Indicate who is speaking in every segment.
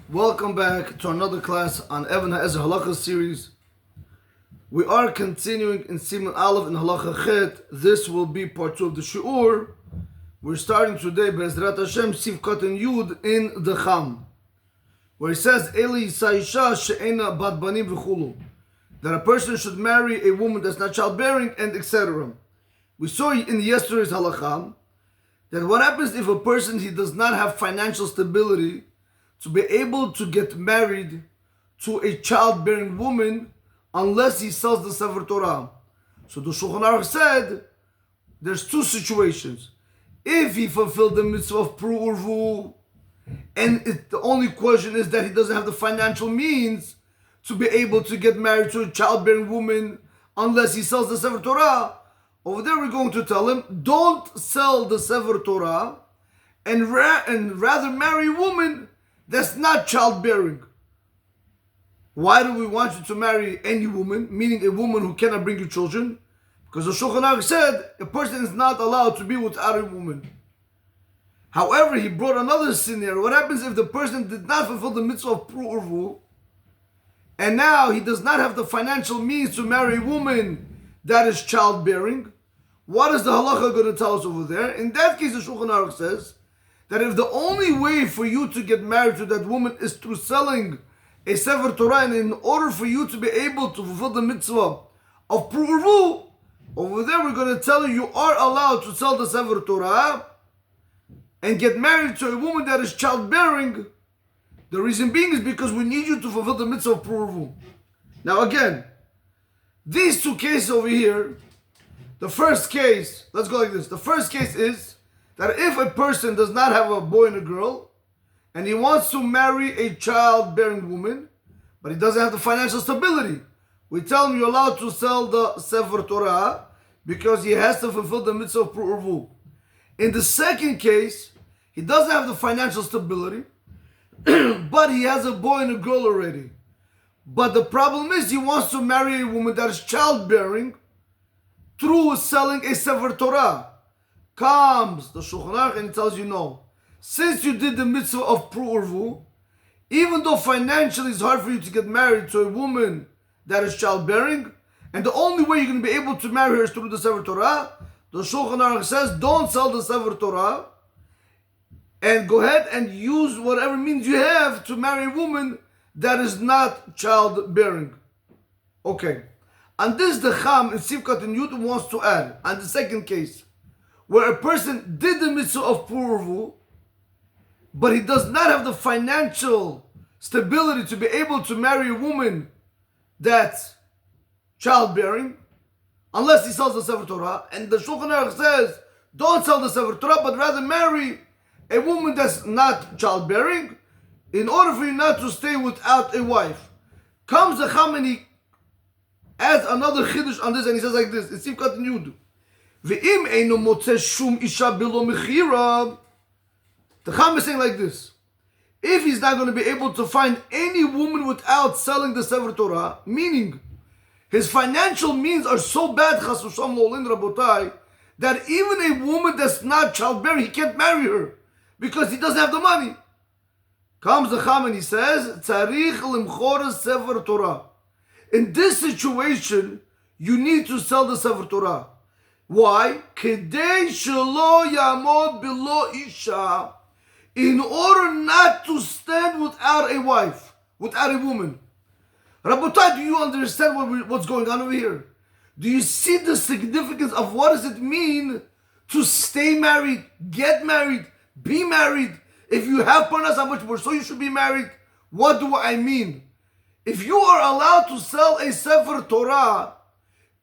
Speaker 1: Welcome back to another class on Evean Hazaer Halacha series. We are continuing in Siman Aleph and Halacha Chet. This will be part 2 of the Shi'ur. We're starting today Be'ezrat Hashem Sif Katan Yud in the Cham, where it says Eli Saisha She'ena Bat Banim V'chulu, that a person should marry a woman that's not childbearing and etc. We saw in yesterday's Halacha that what happens if a person he does not have financial stability to be able to get married to a childbearing woman unless he sells the Sefer Torah. So the Shulchan Aruch said there's two situations. If he fulfilled the mitzvah of Pru Urvu, and the only question is that he doesn't have the financial means to be able to get married to a childbearing woman unless he sells the Sefer Torah, over there we're going to tell him, don't sell the Sefer Torah and rather marry a woman that's not childbearing. Why do we want you to marry any woman, meaning a woman who cannot bring you children? Because the Shulchan Aruch said a person is not allowed to be without a woman. However, he brought another scenario. What happens if the person did not fulfill the mitzvah of Pru Urvu, and now he does not have the financial means to marry a woman that is childbearing? What is the halacha going to tell us over there? In that case, the Shulchan Aruch says that if the only way for you to get married to that woman is through selling a Sefer Torah, and in order for you to be able to fulfill the mitzvah of Pru Urvu, over there we're going to tell you you are allowed to sell the Sefer Torah and get married to a woman that is childbearing. The reason being is because we need you to fulfill the mitzvah of Pru Urvu. Now again, these two cases over here, the first case, let's go like this. The first case is that if a person does not have a boy and a girl, and he wants to marry a childbearing woman, but he doesn't have the financial stability, we tell him you're allowed to sell the Sefer Torah because he has to fulfill the mitzvah of Pru Urvu. In the second case, he doesn't have the financial stability, but he has a boy and a girl already. But the problem is he wants to marry a woman that is childbearing through selling a Sefer Torah. Comes the Shulchan Aruch and tells you no. Since you did the mitzvah of Pru Urvu, even though financially it's hard for you to get married to a woman that is childbearing, and the only way you're going to be able to marry her is through the Sefer Torah, the Shulchan Aruch says don't sell the Sefer Torah and go ahead and use whatever means you have to marry a woman that is not childbearing. Okay. And this the Cham in Sivkat and Yud wants to add. And the second case, where a person did the mitzvah of Pru Urvu, but he does not have the financial stability to be able to marry a woman that's childbearing, unless he sells the Sefer Torah. And the Shulchan Aruch says, don't sell the Sefer Torah, but rather marry a woman that's not childbearing, in order for you not to stay without a wife. Comes the Cham and he adds another chiddush on this, and he says like this, it's Sivkat and Yud. Ve'im eino motze shum isha bilo mechira. The Cham is saying like this: if he's not going to be able to find any woman without selling the Sefer Torah, meaning his financial means are so bad, chas v'shalom lo'olin rabotai, that even a woman that's not childbearing, he can't marry her because he doesn't have the money. Comes the Cham and he says, tzarich limchor Sefer Torah. In this situation, you need to sell the Sefer Torah. Why? Kedei shelo yamod bilo isha. In order not to stand without a wife, without a woman. Rabotai, do you understand what's going on over here? Do you see the significance of what does it mean to stay married, get married, be married? If you have parnas, how much more so you should be married? What do I mean? If you are allowed to sell a Sefer Torah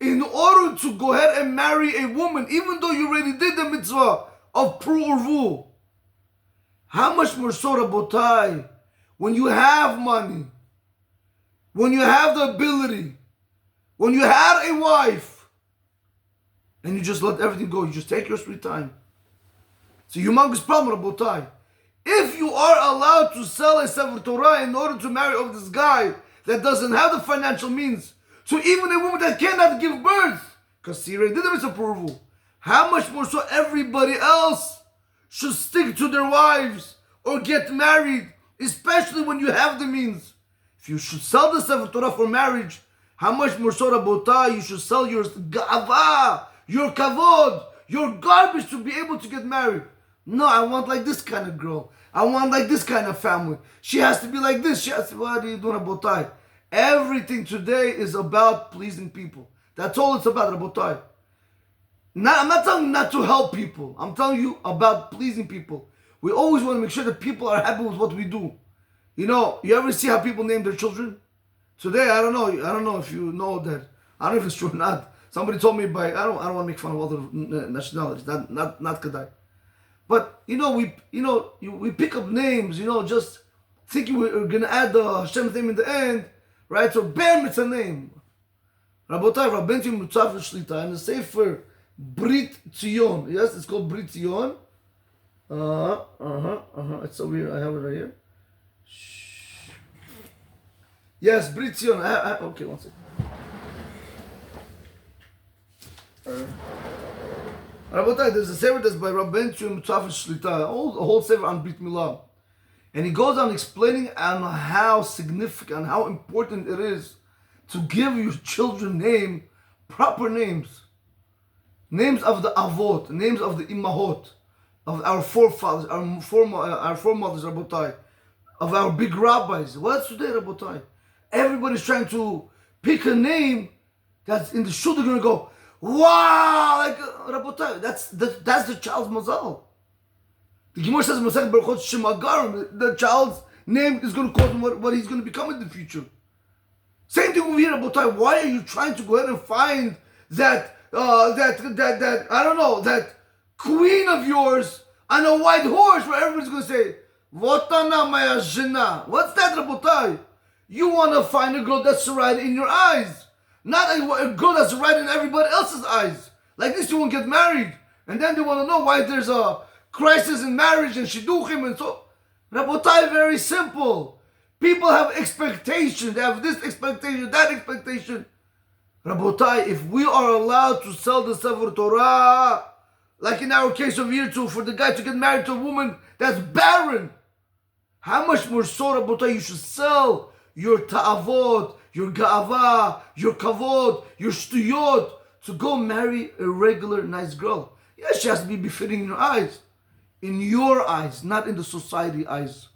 Speaker 1: in order to go ahead and marry a woman, even though you already did the mitzvah of Pru Urvu, how much more so, Rabotai, when you have money, when you have the ability, when you had a wife, and you just let everything go, you just take your sweet time. It's a humongous problem, Rabotai. If you are allowed to sell a Sefer Torah in order to marry off this guy that doesn't have the financial means, so even a woman that cannot give birth, because she already did the mitzvah approval, how much more so everybody else should stick to their wives or get married especially when you have the means. If you should sell the Sefer Torah for marriage, how much more so, Rabotai, you should sell your ga'ava, your kavod, your garbage to be able to get married. No, I want like this kind of girl. I want like this kind of family. She has to be like this. She has to be, what are you doing, Rabotai? Everything today is about pleasing people. That's all it's about, Rabotai. I'm not telling you not to help people. I'm telling you about pleasing people. We always want to make sure that people are happy with what we do. You know, you ever see how people name their children? Today, I don't know if you know that. I don't know if it's true or not. Somebody told me I don't want to make fun of other nationalities. Not Kedai. But we pick up names. Just thinking we're gonna add the Hashem's name in the end, right? So bam, it's a name. Rabotai, Rabbeinu Mutzaf Shlita, and the Sefer Brit Zion. Yes, it's called Brit Zion. It's over here. I have it right here. Yes, Brit Zion. Okay, one second. Rabotai, there's a sefer that's by Rabbeinu Mutzaf Shlita, a whole sefer on Brit Milah. And he goes on explaining on how significant, how important it is to give your children proper names. Names of the Avot, names of the Imahot, of our forefathers, our foremothers, Rabotai, of our big rabbis. What's today, Rabotai? Everybody's trying to pick a name that's in the shul. They're going to go, wow, like Rabotai, that's the child's mazal. The Gemara says, the child's name is going to cause him what he's going to become in the future. Same thing over here, Rabotai. Why are you trying to go ahead and find that that queen of yours on a white horse where everybody's going to say, Votana maya zhina. What's that, Rabotai? You want to find a girl that's right in your eyes, not a girl that's right in everybody else's eyes. Like this, you won't get married. And then they want to know why there's a crisis in marriage and shidduchim and so. Rabotai, very simple. People have expectations. They have this expectation, that expectation. Rabotai, if we are allowed to sell the Sefer Torah, like in our case of year 2, for the guy to get married to a woman that's barren, how much more so, Rabotai, you should sell your ta'avot, your ga'ava, your kavod, your shtuyot, to go marry a regular nice girl. Yes, she has to be befitting in your eyes. In your eyes, not in the society eyes.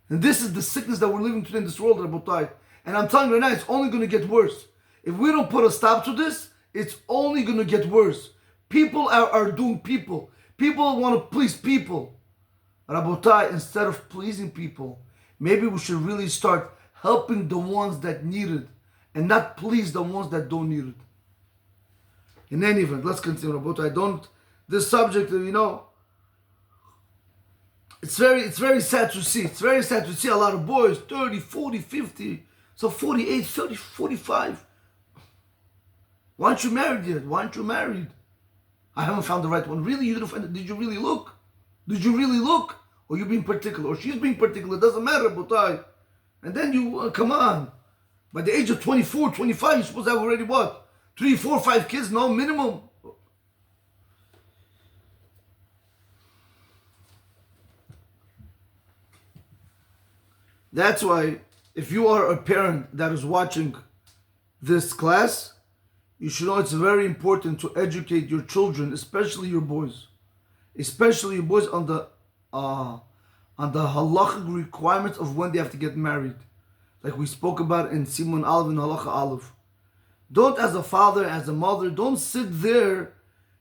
Speaker 1: And this is the sickness that we're living today in this world, Rabotai. And I'm telling you right now, it's only going to get worse. If we don't put a stop to this, it's only going to get worse. People are doing people. People want to please people. Rabotai, instead of pleasing people, maybe we should really start helping the ones that need it and not please the ones that don't need it. In any event, let's continue, Rabotai. This subject, it's very sad to see. It's very sad to see a lot of boys, 30, 40, 50, so 48, 30, 45. Why aren't you married yet? Why aren't you married? I haven't found the right one. Really? You didn't find it? Did you really look? Did you really look? Or you being particular? Or she's being particular? It doesn't matter, Botai. And then you, come on. By the age of 24, 25, you're supposed to have already what? 3, 4, 5 kids? No, minimum. That's why, if you are a parent that is watching this class, you should know it's very important to educate your children, especially your boys, on the halachic requirements of when they have to get married, like we spoke about in Siman Aleph and Halacha Aleph. Don't, as a father, as a mother, don't sit there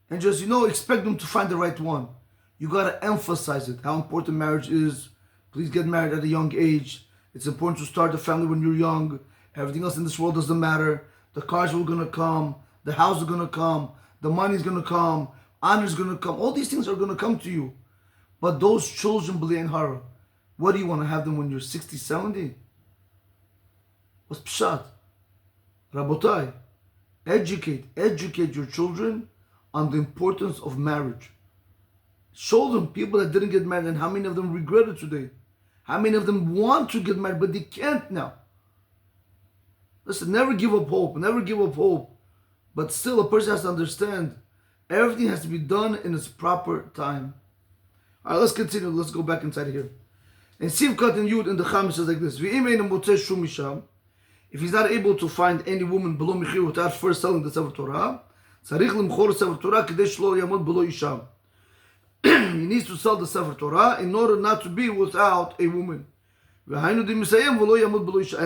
Speaker 1: and just expect them to find the right one. You gotta emphasize it, how important marriage is. Please get married at a young age. It's important to start a family when you're young. Everything else in this world doesn't matter. The cars are going to come. The house is going to come. The money is going to come. Honor is going to come. All these things are going to come to you. But those children, B'li and Hara, what do you want to have them when you're 60, 70? What's pshat? Rabotai, educate your children on the importance of marriage. Show them people that didn't get married and how many of them regret it today. How many of them want to get married but they can't now. Listen, never give up hope. Never give up hope. But still, a person has to understand everything has to be done in its proper time. All right, let's continue. Let's go back inside here. And Sivkat and Yud in the Cham says like this: if he's not able to find any woman below Mechir without first selling the Sefer Torah, he needs to sell the Sefer Torah in order not to be without a woman. And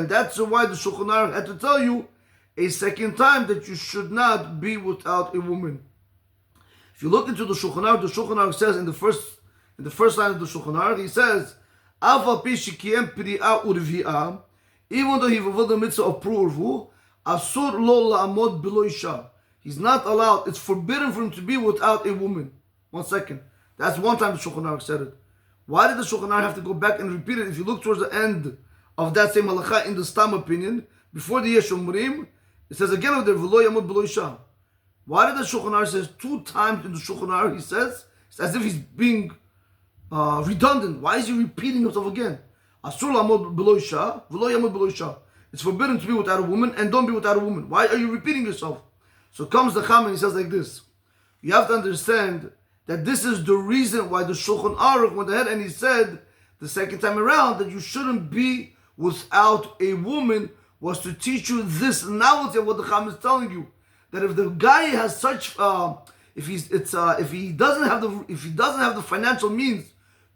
Speaker 1: that's why the Shulchan Aruch had to tell you a second time that you should not be without a woman. If you look into the Shulchan Aruch says in the first line of the Shulchan Aruch, he says, even though he fulfilled the mitzvah of Pru'urvu, asur lo la'amod below isha. He's not allowed, it's forbidden for him to be without a woman. 1 second. That's one time the Shulchan Aruch said it. Why did the Shulchan Aruch have to go back and repeat it? If you look towards the end of that same halacha in the Stam opinion, before the Yeshomrim, it says again over there, v'lo yamod below isha. Why did the Shulchan Aruch says 2 times in the Shulchan Aruch, he says, it's as if he's being redundant. Why is he repeating himself again? Asur la'amod below isha, v'lo yamod below isha. It's forbidden to be without a woman and don't be without a woman. Why are you repeating yourself? So comes the Cham and he says like this. You have to understand that this is the reason why the Shulchan Aruch went ahead and he said the second time around that you shouldn't be without a woman, was to teach you this novelty of what the Cham is telling you. That if the guy has such, if he doesn't have the financial means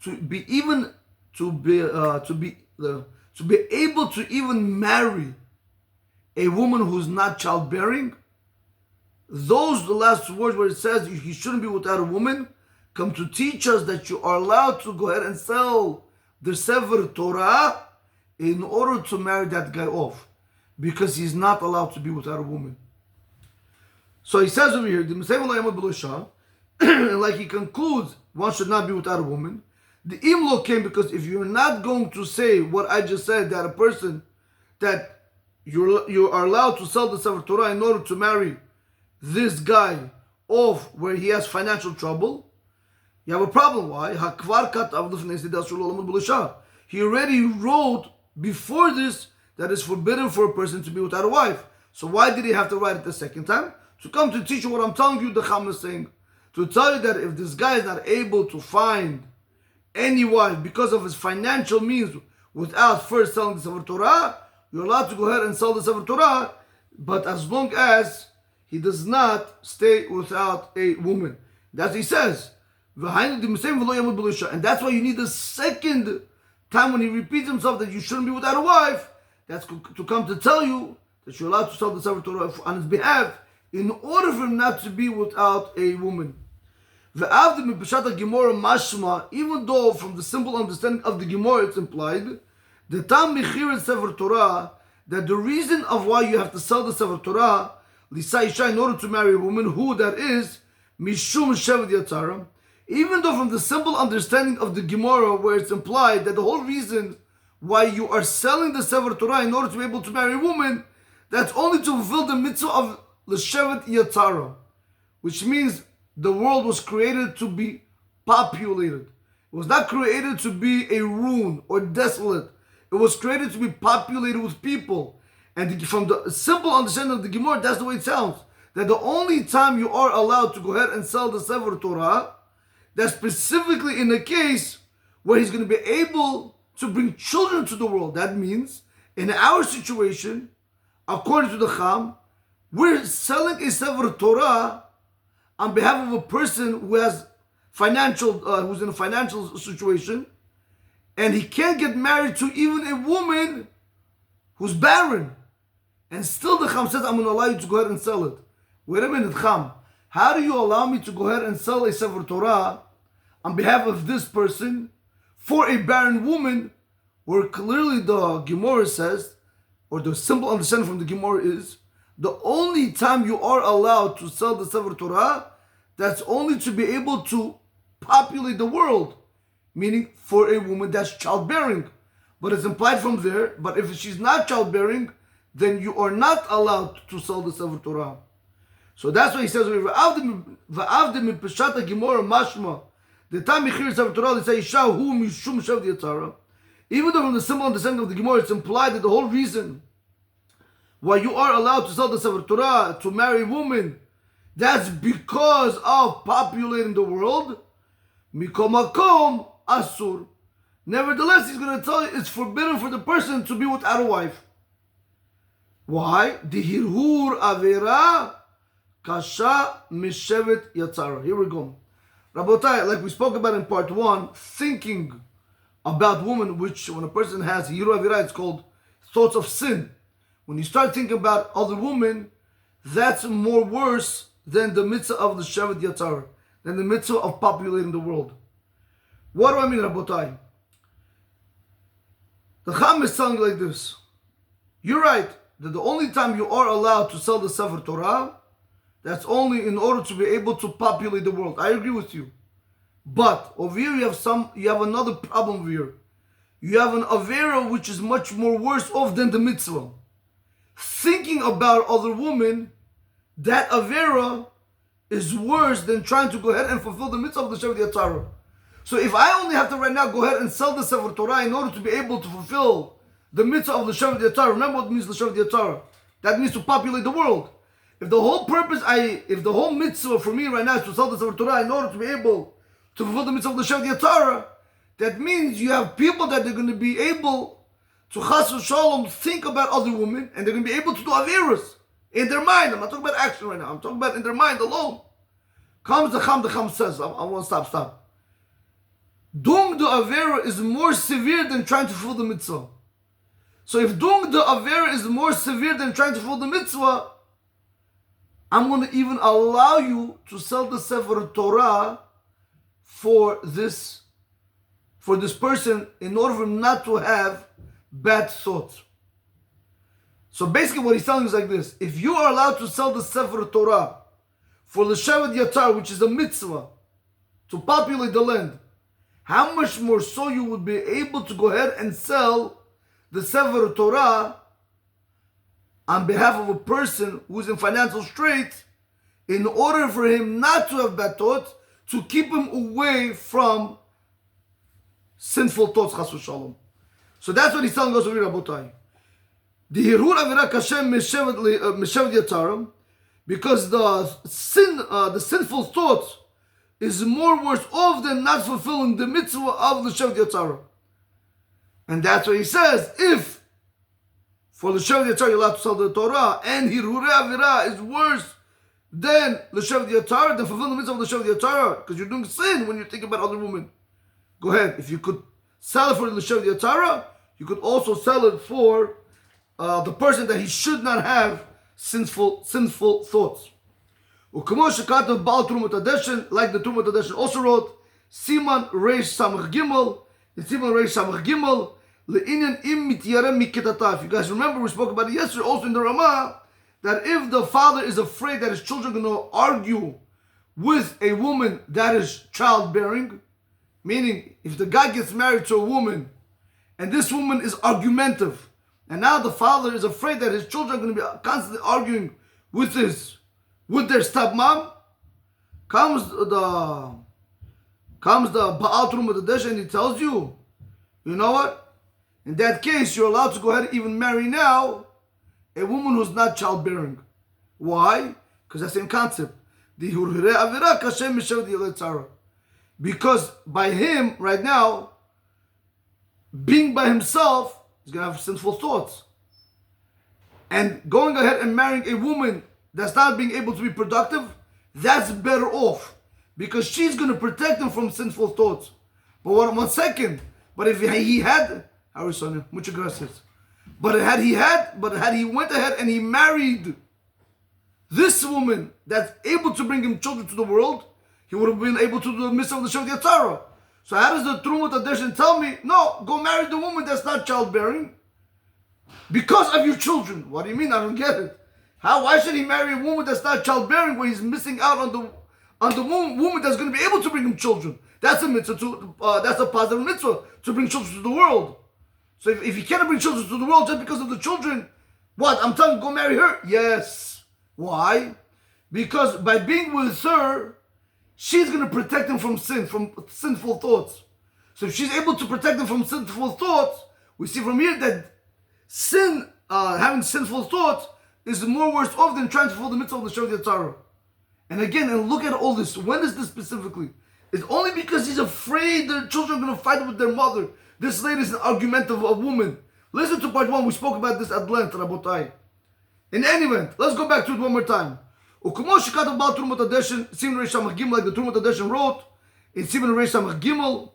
Speaker 1: to be able to even marry a woman who's not childbearing, those the last words where it says he shouldn't be without a woman come to teach us that you are allowed to go ahead and sell the Sefer Torah in order to marry that guy off, because he's not allowed to be without a woman. So he says over here, like he concludes, one should not be without a woman. The imlo came because if you're not going to say what I just said, that a person that you are allowed to sell the Sefer Torah in order to marry this guy off where he has financial trouble, you have a problem. Why? He already wrote before this that it's forbidden for a person to be without a wife. So why did he have to write it the second time? To come to teach you what I'm telling you, the Cham is saying. To tell you that if this guy is not able to find any wife because of his financial means without first selling the Sefer Torah, you're allowed to go ahead and sell the Sefer Torah, but as long as he does not stay without a woman. That's what he says. And that's why you need the second time when he repeats himself that you shouldn't be without a wife. That's to come to tell you that you're allowed to sell the Sefer Torah on his behalf in order for him not to be without a woman. Even though from the simple understanding of the Gemara it's implied, the Tam Mechir Sefer Torah, that the reason of why you have to sell the Sefer Torah Lisa Isha in order to marry a woman, who that is Mishum Shevet Yatzara, even though from the simple understanding of the Gemara where it's implied that the whole reason why you are selling the Sefer Torah in order to be able to marry a woman, that's only to fulfill the mitzvah of L'Shevet Yatzara, which means the world was created to be populated. It was not created to be a ruin or desolate. It was created to be populated with people. And from the simple understanding of the Gemara, that's the way it sounds. That the only time you are allowed to go ahead and sell the Sefer Torah, that's specifically in the case where he's going to be able to bring children to the world. That means, in our situation, according to the Cham, we're selling a Sefer Torah on behalf of a person who has who's in a financial situation, and he can't get married to even a woman who's barren. And still the Cham says, I'm going to allow you to go ahead and sell it. Wait a minute, Cham. How do you allow me to go ahead and sell a Sefer Torah on behalf of this person for a barren woman, where clearly the Gemara says, or the simple understanding from the Gemara is, the only time you are allowed to sell the Sefer Torah, that's only to be able to populate the world, meaning for a woman that's childbearing. But it's implied from there, but if she's not childbearing, then you are not allowed to sell the Sefer Torah. So that's why he says, the time Mechir Sefer Torah, they say, Isha hu mishum shevet yatzara. Even though from the simple understanding of the Gemara, it's implied that the whole reason why you are allowed to sell the Sefer Torah, to marry a woman, that's because of populating the world. Mikom makom asur. Nevertheless, he's going to tell you it's forbidden for the person to be without a wife. Why? The hirhur avera kasha mishevet yatzara. Here we go. Rabotai, like we spoke about in part 1, thinking about women, which when a person has hirhur avera, it's called thoughts of sin. When you start thinking about other women, that's more worse than the mitzvah of the shevet yatzara, than the mitzvah of populating the world. What do I mean, Rabotai? The Cham is telling you like this. You're right, that the only time you are allowed to sell the Sefer Torah, that's only in order to be able to populate the world. I agree with you. But over here you have another problem over here. You have an Avera which is much more worse off than the mitzvah. Thinking about other women, that Avera is worse than trying to go ahead and fulfill the mitzvah of the Shevet Yatzara. So if I only have to right now go ahead and sell the Sefer Torah in order to be able to fulfill the mitzvah of the Shevet Yatzara, remember what means the Shevet Yatzara? That means to populate the world. If the whole mitzvah for me right now is to sell the Sefer Torah in order to be able to fulfill the mitzvah of the Shevet Yatzara, that means you have people that they're going to be able to chas v'shalom think about other women, and they're going to be able to do averos in their mind. I'm not talking about action right now. I'm talking about in their mind alone. Comes the Cham says, I want to stop. Doing the Avera is more severe than trying to fulfill the mitzvah. So if doing the Avera is more severe than trying to fulfill the mitzvah, I'm going to even allow you to sell the Sefer Torah for this person in order for him not to have bad thoughts. So basically what he's telling is like this. If you are allowed to sell the Sefer Torah for the Shevet Yatzar, which is a mitzvah, to populate the land, how much more so you would be able to go ahead and sell the Sefer Torah on behalf of a person who's in financial straits in order for him not to have bad thoughts, to keep him away from sinful thoughts, chas v'shalom. So that's what he's telling us over here, Rabotai. The hirhur avera kashem mishevet yatzara, because the sinful thoughts is more worse off than not fulfilling the mitzvah of the Shevet Yatzara. And that's what he says. If for the Shevet Yatzara you're allowed to sell the Torah, and Hirhure Avira is worse than the Shevet Yatzara, then fulfill the mitzvah of the Shevet Yatzara, because you're doing sin when you think about other women. Go ahead. If you could sell it for the Shevet Yatzara, you could also sell it for the person that he should not have sinful thoughts. Like the Trumat Adeshen also wrote, Siman Reish Samach Gimel, in Siman Reish Samach Gimel, Le'inyan im mityarem miketata. If you guys remember, we spoke about it yesterday, also in the Ramah, that if the father is afraid that his children are going to argue with a woman that is childbearing, meaning if the guy gets married to a woman and this woman is argumentative, and now the father is afraid that his children are going to be constantly arguing with their stepmom, comes the Baal Trumat Adeshen and he tells you, you know what? In that case, you're allowed to go ahead and even marry now a woman who's not childbearing. Why? Because that's the same concept. Because by him, right now, being by himself, he's going to have sinful thoughts. And going ahead and marrying a woman that's not being able to be productive, that's better off. Because she's going to protect him from sinful thoughts. But one second. But if he had... How are you, Sonia? Muchas gracias. But had he went ahead and he married this woman that's able to bring him children to the world, he would have been able to do the mitzvah of the Shevet Yatzara. So how does the Trumat Adeshen tell me, no, go marry the woman that's not childbearing because of your children? What do you mean? I don't get it. Why should he marry a woman that's not childbearing when he's missing out on the woman that's going to be able to bring him children? That's a mitzvah that's a positive mitzvah to bring children to the world. So if he cannot bring children to the world just because of the children, what? I'm telling you, go marry her? Yes. Why? Because by being with her, she's going to protect him from sin, from sinful thoughts. So if she's able to protect him from sinful thoughts, we see from here that sin, having sinful thoughts, is more worse off than trying to fulfill the mitzvah of the Shevet Yatzara. And again, and look at all this. When is this specifically? It's only because he's afraid the children are going to fight with their mother. This lady is an argumentative woman. Listen to part 1. We spoke about this at length, Rabotai. In any event, let's go back to it one more time. U'kumo shekatav Baal Trumat Hadeshen, Siman Reish Samach Gimel, like the Trumat Hadeshen wrote in Siman Reish Samach Gimel,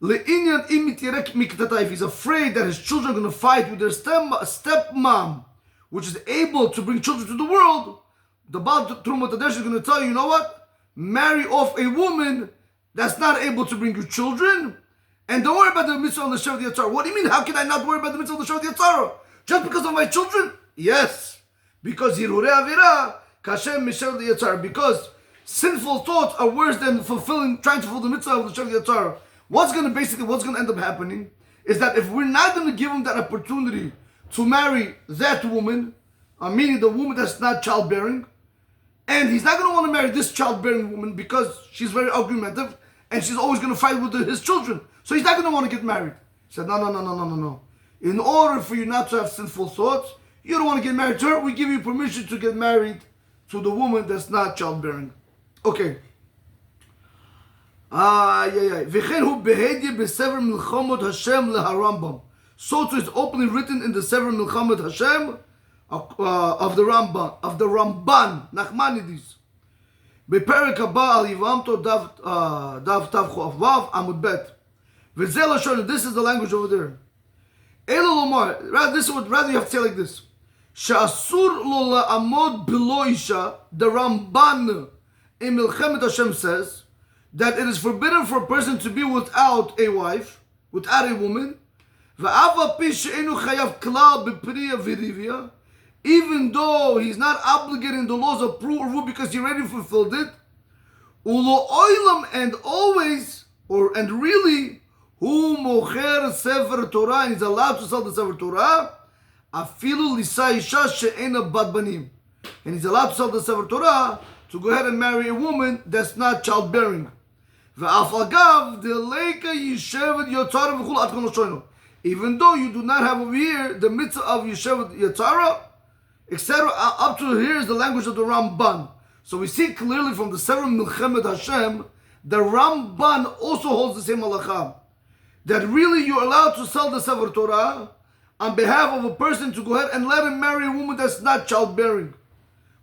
Speaker 1: le'inyan im mitirek miktatay, if he's afraid that his children are going to fight with their stepmom, which is able to bring children to the world, the Baal Trumat Hadeshen is going to tell you, you know what? Marry off a woman that's not able to bring you children, and don't worry about the mitzvah of the Shevet Yatzara. What do you mean? How can I not worry about the mitzvah of the Shevet Yatzara? Just because of my children? Yes. Because Hirurei Avira, Kashem Mishevet Yatzara. Because sinful thoughts are worse than trying to fulfill the mitzvah of the Shevet Yatzara. What's going to end up happening is that if we're not going to give him that opportunity to marry that woman, meaning the woman that's not childbearing, and he's not going to want to marry this childbearing woman because she's very argumentative and she's always going to fight with his children. So he's not going to want to get married. He said, no. In order for you not to have sinful thoughts, you don't want to get married to her, we give you permission to get married to the woman that's not childbearing. Okay. V'chen hu behedye b'sever milchamot Hashem leharambam. So too is openly written in the Sever Milchamot Hashem of the Ramban, Nachmanides. Beperek haba al yivamto dav tav chof vav amud bet. V'zeh lashon, this is the language over there. Elo lomar, rather you have to say like this. She'asur lo la'amod below isha, the Ramban in Milchamot Hashem says that it is forbidden for a person to be without a wife, without a woman, even though he's not obligating the laws of Pru because he already fulfilled it, and always, and really, hu mocher sefer Torah, and he's allowed to sell the sefer Torah, afilu lisa isha she'ena bat banim, and he's allowed to sell the sefer Torah to go ahead and marry a woman that's not childbearing. Even though you do not have over here the mitzvah of Yeshevet Yatzara, etc., up to here is the language of the Ramban. So we see clearly from the Sefer Milchamot Hashem, the Ramban also holds the same halacha. That really you're allowed to sell the Sefer Torah on behalf of a person to go ahead and let him marry a woman that's not childbearing.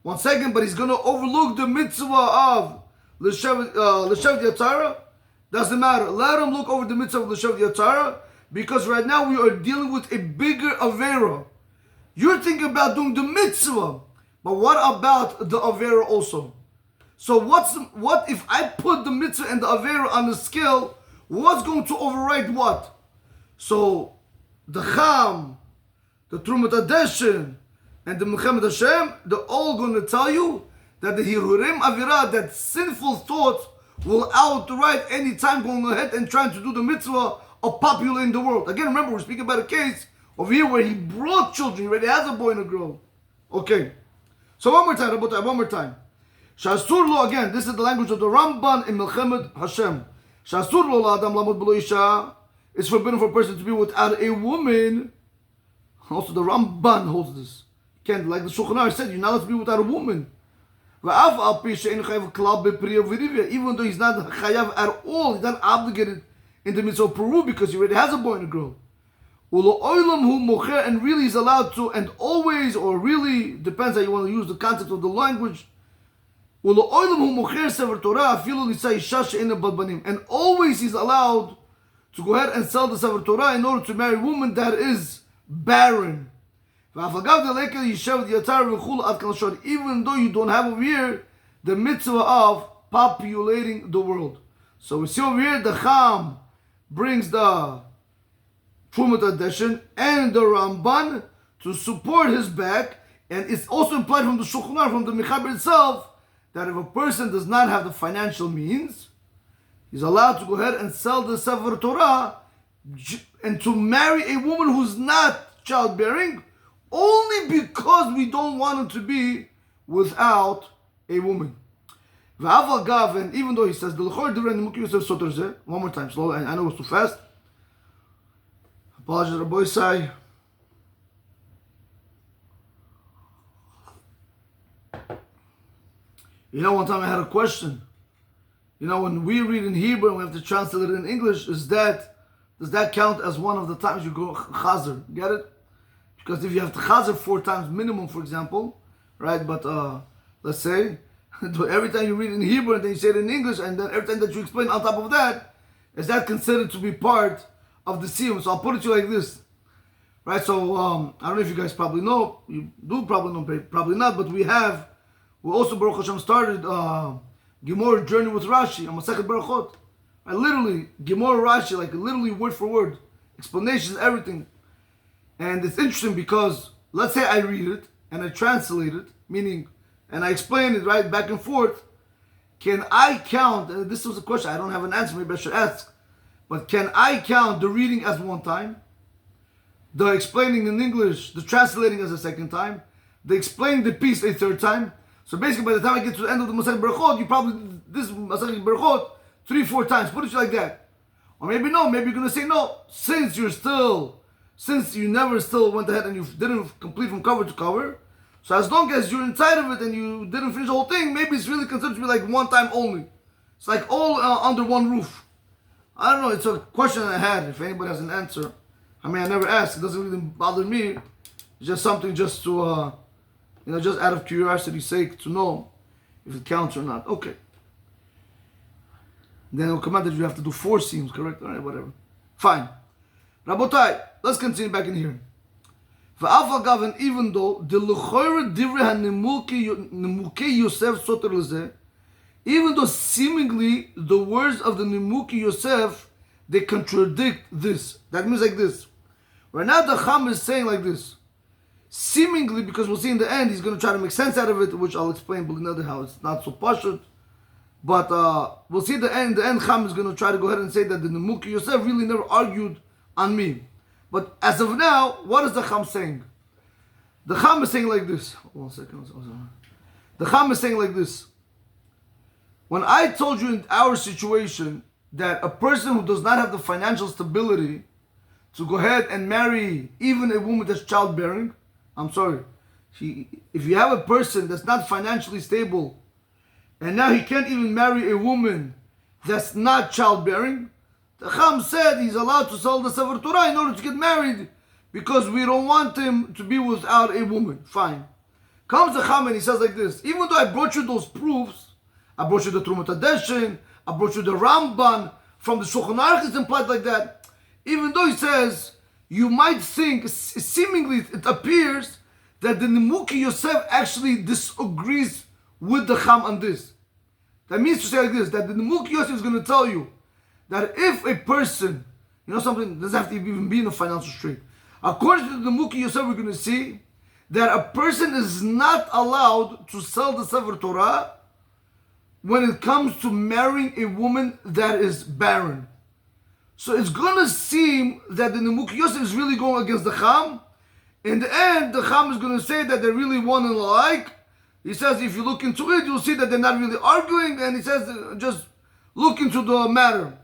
Speaker 1: One second, but he's going to overlook the mitzvah of L'Shevet Yatzara. Doesn't matter. Let him look over the mitzvah of L'Shevet Yatzara, because right now we are dealing with a bigger Avera. You're thinking about doing the mitzvah, but what about the Avera also? So what if I put the mitzvah and the Avera on the scale? What's going to override what? So the Cham, the Trumat Hadeshen, and the Milchamot Hashem, they're all going to tell you that the Hirurim Avira, that sinful thoughts, will outright any time going ahead and trying to do the mitzvah of populating the world. Again, remember, we're speaking about a case over here where he brought children, he already has a boy and a girl. Okay. So one more time. Shasur lo, again, this is the language of the Ramban in Milchamot Hashem. Shasur lo la'adam lamod b'lo isha. It's forbidden for a person to be without a woman. Also, the Ramban holds this. Again, like the Shulchan Aruch said, you're not allowed to be without a woman. Even though he's not chayav at all, he's not obligated in the mitzvah of Peru because he already has a boy and a girl. And really he's allowed to, and always, or really, depends how you want to use the concept of the language. And always he's allowed to go ahead and sell the Sefer Torah in order to marry a woman that is barren. Even though you don't have over here the mitzvah of populating the world. So we see over here the Cham brings the Trumat Hadeshen and the Ramban to support his back, and it's also implied from the Shulchan Aruch, from the Mechaber itself, that if a person does not have the financial means, he's allowed to go ahead and sell the Sefer Torah and to marry a woman who's not childbearing, only because we don't want him to be without a woman. And even though he says, one more time, slowly, I know it's too fast. Apologize, Rabbi Sai. One time I had a question. When we read in Hebrew and we have to translate it in English, is that does that count as one of the times you go chazer? Get it? Because if you have to chazer 4 times minimum, for example, right? But let's say every time you read in Hebrew and then you say it in English, and then every time that you explain on top of that, is that considered to be part of the siyum? So I'll put it to you like this, right? So I don't know if you guys probably know. You do probably know, probably not. But we also Baruch Hashem started Gemara journey with Rashi on Masechet Berachot. I literally Gemara Rashi, like literally word for word, explanations, everything. And it's interesting because let's say I read it and I translate it, meaning, and I explain it right back and forth. Can I count? And this was a question I don't have an answer. Maybe I should ask. But can I count the reading as one time, the explaining in English, the translating as a second time, the explaining the piece a third time? So basically, by the time I get to the end of the Masechet Berachot, you probably this Masechet Berachot 3-4 times. Put it like that. Or maybe no. Maybe you're gonna say no. Since you never still went ahead and you didn't complete from cover to cover. So as long as you're inside of it and you didn't finish the whole thing, maybe it's really considered to be like one time only. It's like all under one roof. I don't know. It's a question I had. If anybody has an answer, I mean, I never asked. It doesn't really bother me. It's just something just to, just out of curiosity's sake to know if it counts or not. Okay. Then it'll come out that you have to do 4 seams, correct? All right, whatever. Fine. Rabotai, let's continue back in here. Even though the L'choire Divrei HaNimuki Yosef Soter Lezeh, even though seemingly the words of the Nimuki Yosef, they contradict this. That means like this. Right now the Cham is saying like this. Seemingly, because we'll see in the end, he's going to try to make sense out of it, which I'll explain how it's not so pashut. But we'll see the end. The end Cham is going to try to go ahead and say that the Nimuki Yosef really never argued on me. But as of now, what is the Cham saying? The Cham is saying like this. One second. The Cham is saying like this. When I told you in our situation that a person who does not have the financial stability to go ahead and marry even a woman that's childbearing, I'm sorry, if you have a person that's not financially stable and now he can't even marry a woman that's not childbearing, the Cham said he's allowed to sell the Sefer Torah in order to get married because we don't want him to be without a woman. Fine. Comes the Cham and he says like this, even though I brought you those proofs, I brought you the Trumat Hadeshin, I brought you the Ramban, from the Shulchan Aruch it's implied like that. Even though he says, you might think, seemingly it appears, that the Nimuki Yosef actually disagrees with the Cham on this. That means to say like this, that the Nimuki Yosef is going to tell you that if a person, something doesn't have to even be in a financial strait. According to the Nimuki Yosef, we're going to see that a person is not allowed to sell the Sefer Torah when it comes to marrying a woman that is barren. So it's going to seem that the Nimuki Yosef is really going against the Cham. In the end, the Cham is going to say that they're really one and alike. He says if you look into it, you'll see that they're not really arguing. And he says just look into the matter.